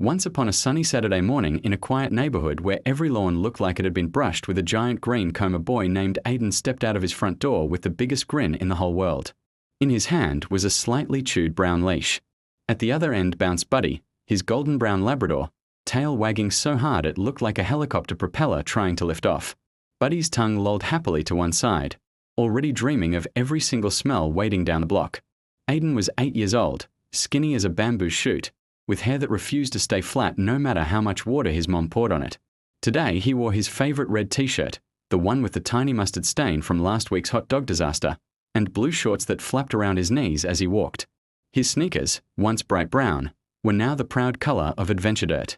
Once upon a sunny Saturday morning in a quiet neighborhood where every lawn looked like it had been brushed with a giant green comb, a boy named Aiden stepped out of his front door with the biggest grin in the whole world. In his hand was a slightly chewed brown leash. At the other end bounced Buddy, his golden brown Labrador, tail wagging so hard it looked like a helicopter propeller trying to lift off. Buddy's tongue lolled happily to one side, already dreaming of every single smell waiting down the block. Aiden was 8 years old, skinny as a bamboo shoot, with hair that refused to stay flat no matter how much water his mom poured on it. Today he wore his favorite red t-shirt, the one with the tiny mustard stain from last week's hot dog disaster, and blue shorts that flapped around his knees as he walked. His sneakers, once bright brown, were now the proud color of adventure dirt.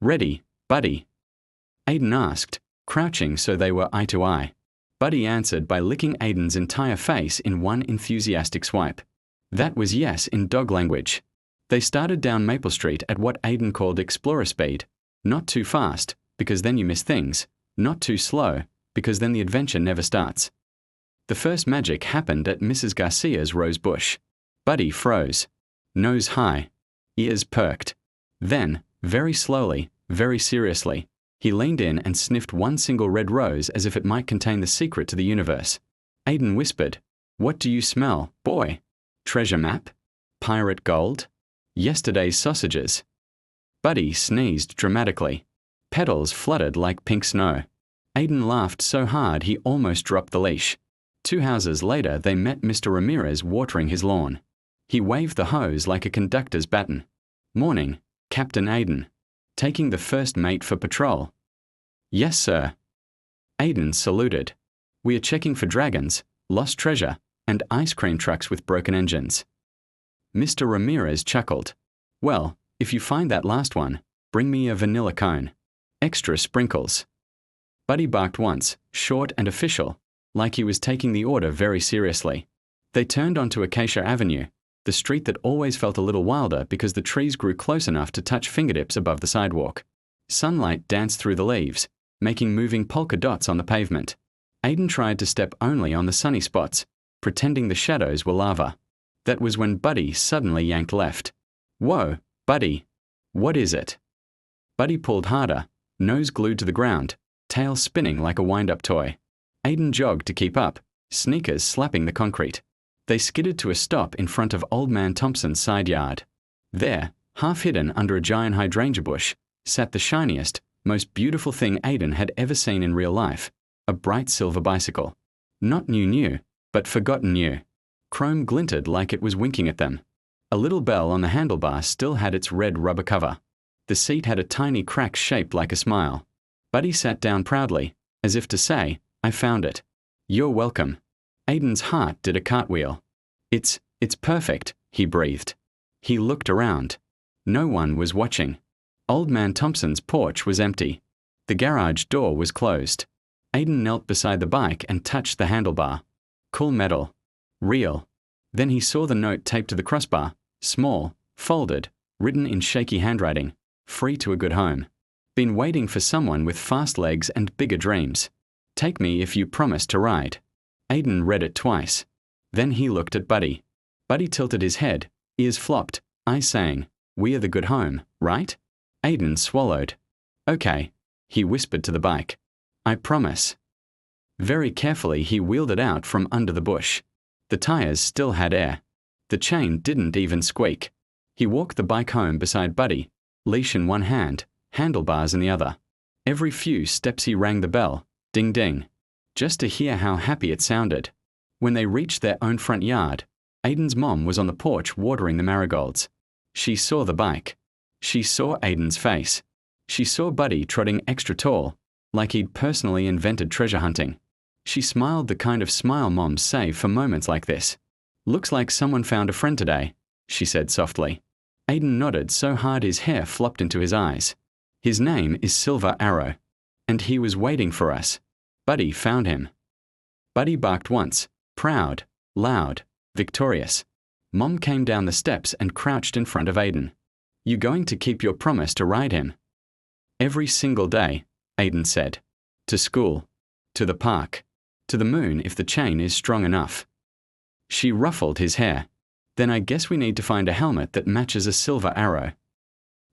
"Ready, Buddy?" Aiden asked, crouching so they were eye to eye. Buddy answered by licking Aiden's entire face in one enthusiastic swipe. That was yes in dog language. They started down Maple Street at what Aiden called explorer speed. Not too fast, because then you miss things. Not too slow, because then the adventure never starts. The first magic happened at Mrs. Garcia's rose bush. Buddy froze. Nose high. Ears perked. Then, very slowly, very seriously, he leaned in and sniffed one single red rose as if it might contain the secret to the universe. Aiden whispered, "What do you smell, boy? Treasure map? Pirate gold? Yesterday's sausages?" Buddy sneezed dramatically. Petals fluttered like pink snow. Aiden laughed so hard he almost dropped the leash. 2 houses later they met Mr. Ramirez watering his lawn. He waved the hose like a conductor's baton. "Morning, Captain Aiden. Taking the first mate for patrol?" "Yes, sir." Aiden saluted. "We are checking for dragons, lost treasure, and ice cream trucks with broken engines." Mr. Ramirez chuckled. "Well, if you find that last one, bring me a vanilla cone. Extra sprinkles." Buddy barked once, short and official, like he was taking the order very seriously. They turned onto Acacia Avenue, the street that always felt a little wilder because the trees grew close enough to touch fingertips above the sidewalk. Sunlight danced through the leaves, making moving polka dots on the pavement. Aiden tried to step only on the sunny spots, pretending the shadows were lava. That was when Buddy suddenly yanked left. "Whoa, Buddy. What is it?" Buddy pulled harder, nose glued to the ground, tail spinning like a wind-up toy. Aiden jogged to keep up, sneakers slapping the concrete. They skidded to a stop in front of Old Man Thompson's side yard. There, half hidden under a giant hydrangea bush, sat the shiniest, most beautiful thing Aiden had ever seen in real life, a bright silver bicycle. Not new, but forgotten new. Chrome glinted like it was winking at them. A little bell on the handlebar still had its red rubber cover. The seat had a tiny crack shaped like a smile. Buddy sat down proudly, as if to say, "I found it. You're welcome." Aiden's heart did a cartwheel. It's perfect," he breathed. He looked around. No one was watching. Old Man Thompson's porch was empty. The garage door was closed. Aiden knelt beside the bike and touched the handlebar. Cool metal. Real. Then he saw the note taped to the crossbar, small, folded, written in shaky handwriting, "Free to a good home. Been waiting for someone with fast legs and bigger dreams. Take me if you promise to ride." Aiden read it twice. Then he looked at Buddy. Buddy tilted his head, ears flopped, eyes saying, "We are the good home, right?" Aiden swallowed. "Okay," he whispered to the bike. "I promise." Very carefully he wheeled it out from under the bush. The tires still had air. The chain didn't even squeak. He walked the bike home beside Buddy, leash in one hand, handlebars in the other. Every few steps he rang the bell, ding ding, just to hear how happy it sounded. When they reached their own front yard, Aiden's mom was on the porch watering the marigolds. She saw the bike. She saw Aiden's face. She saw Buddy trotting extra tall, like he'd personally invented treasure hunting. She smiled the kind of smile moms save for moments like this. "Looks like someone found a friend today," she said softly. Aiden nodded so hard his hair flopped into his eyes. "His name is Silver Arrow. And he was waiting for us. Buddy found him." Buddy barked once, proud, loud, victorious. Mom came down the steps and crouched in front of Aiden. "You going to keep your promise to ride him?" "Every single day," Aiden said. "To school. To the park. To the moon if the chain is strong enough." She ruffled his hair. "Then I guess we need to find a helmet that matches a silver arrow."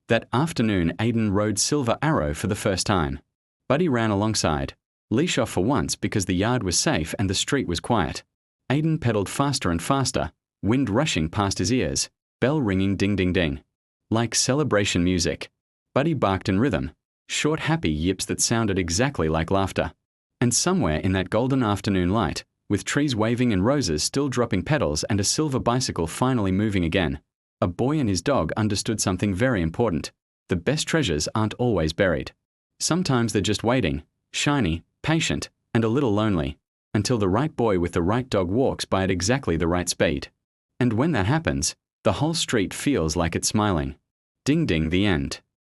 That afternoon, Aiden rode Silver Arrow for the first time. Buddy ran alongside, leash off for once because the yard was safe and the street was quiet. Aiden pedaled faster and faster, wind rushing past his ears, bell ringing ding ding ding. Like celebration music. Buddy barked in rhythm, short happy yips that sounded exactly like laughter. And somewhere in that golden afternoon light, with trees waving and roses still dropping petals and a silver bicycle finally moving again, a boy and his dog understood something very important. The best treasures aren't always buried. Sometimes they're just waiting, shiny, patient, and a little lonely, until the right boy with the right dog walks by at exactly the right speed. And when that happens, the whole street feels like it's smiling. Ding ding, the end.